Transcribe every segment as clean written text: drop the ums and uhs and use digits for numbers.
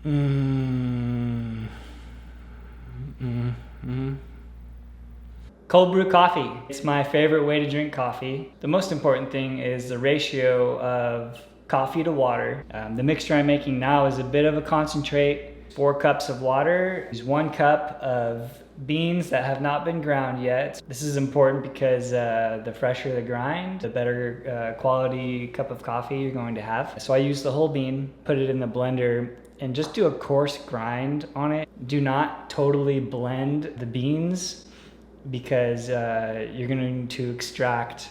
Mm. Cold brew coffee. It's my favorite way to drink coffee. The most important thing is the ratio of coffee to water. The mixture I'm making now is a bit of a concentrate. 4 cups of water is 1 cup of beans that have not been ground yet. This is important because the fresher the grind, the better quality cup of coffee you're going to have. So I use the whole bean, put it in the blender, and just do a coarse grind on it. Do not totally blend the beans because you're going to extract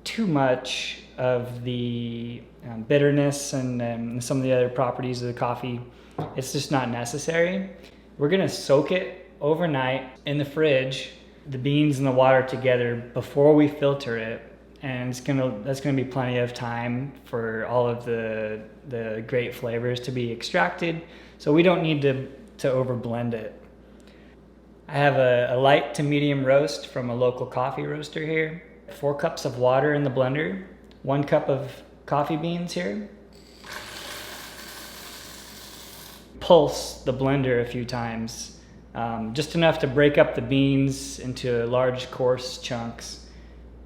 too much of the bitterness and some of the other properties of the coffee. It's just not necessary. We're gonna soak it overnight in the fridge, the beans and the water together before we filter it. And that's gonna be plenty of time for all of the great flavors to be extracted. So we don't need to overblend it. I have a light to medium roast from a local coffee roaster here. 4 cups of water in the blender, 1 cup of coffee beans here. Pulse the blender a few times, just enough to break up the beans into large coarse chunks.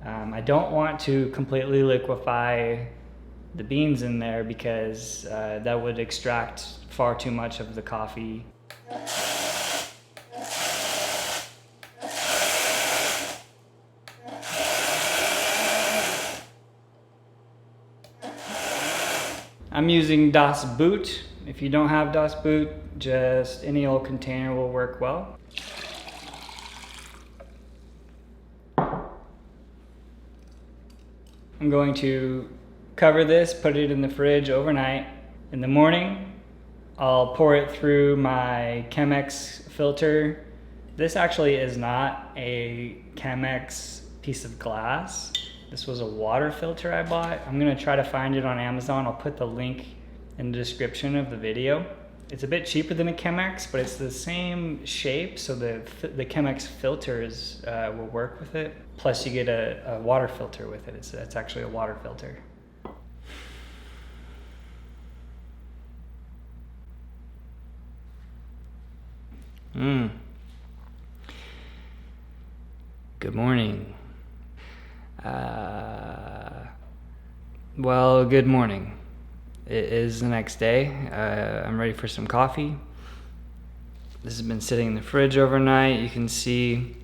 I don't want to completely liquefy the beans in there because that would extract far too much of the coffee. I'm using Das Boot. If you don't have Das Boot, just any old container will work well. I'm going to cover this, put it in the fridge overnight. In the morning, I'll pour it through my Chemex filter. This actually is not a Chemex piece of glass. This was a water filter I bought. I'm gonna try to find it on Amazon. I'll put the link in the description of the video. It's a bit cheaper than a Chemex, but it's the same shape, so the Chemex filters will work with it. Plus you get a water filter with it. It's actually a water filter. Good morning. Well, good morning. It is the next day. I'm ready for some coffee. This has been sitting in the fridge overnight. You can see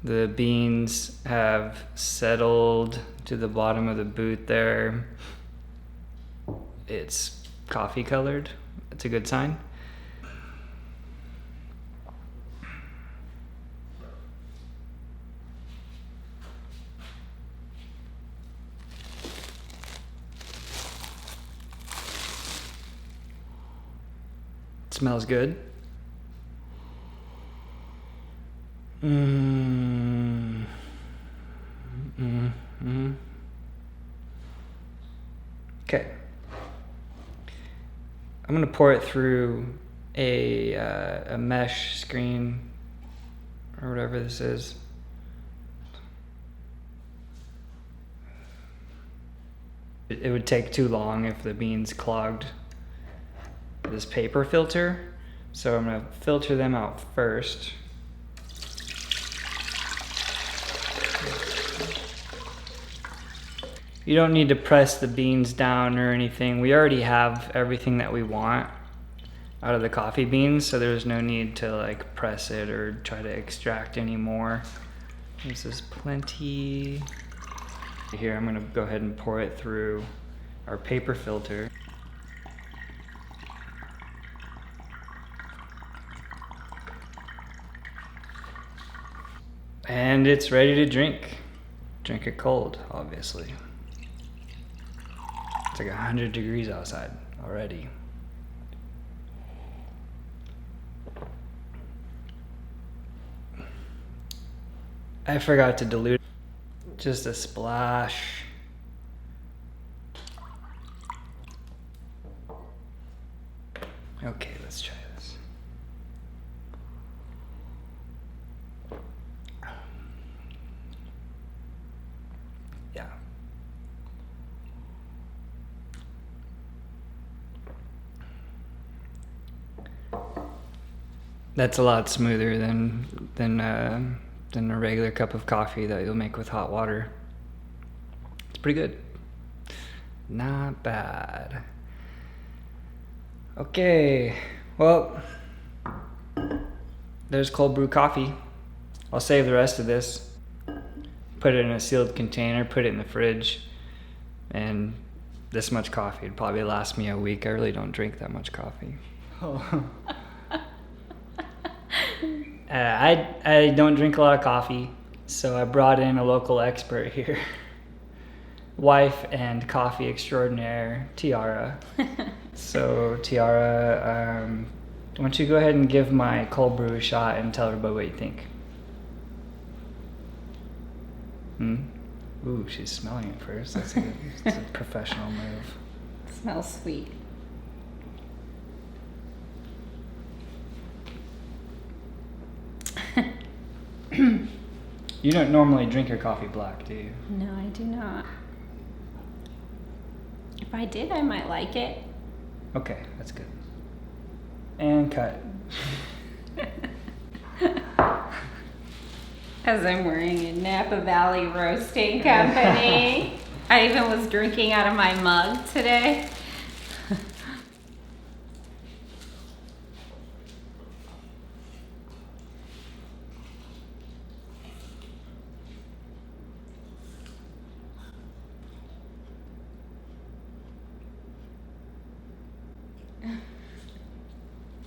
the beans have settled to the bottom of the boot there. It's coffee colored. That's a good sign. Smells good. Okay. I'm gonna pour it through a mesh screen or whatever this is. It would take too long if the beans clogged this paper filter, so I'm gonna filter them out first. You don't need to press the beans down or anything. We already have everything that we want out of the coffee beans, so there's no need to like press it or try to extract any more. This is plenty. Here, I'm gonna go ahead and pour it through our paper filter. And it's ready to drink. Drink it cold, obviously. It's like 100 degrees outside already. I forgot to dilute. Just a splash. Okay, let's try this. Yeah. That's a lot smoother than a regular cup of coffee that you'll make with hot water. It's pretty good. Not bad. Okay, well, there's cold brew coffee. I'll save the rest of this, put it in a sealed container, put it in the fridge, and this much coffee would probably last me a week. I really don't drink that much coffee. Oh. I don't drink a lot of coffee, so I brought in a local expert here. Wife and coffee extraordinaire, Tiara. So Tiara, why don't you go ahead and give my cold brew a shot and tell everybody what you think. Ooh, she's smelling it first. That's a professional move. It smells sweet. You don't normally drink your coffee black, do you? No, I do not. If I did, I might like it. Okay, that's good. And cut. As I'm wearing a Napa Valley Roasting Company. I even was drinking out of my mug today.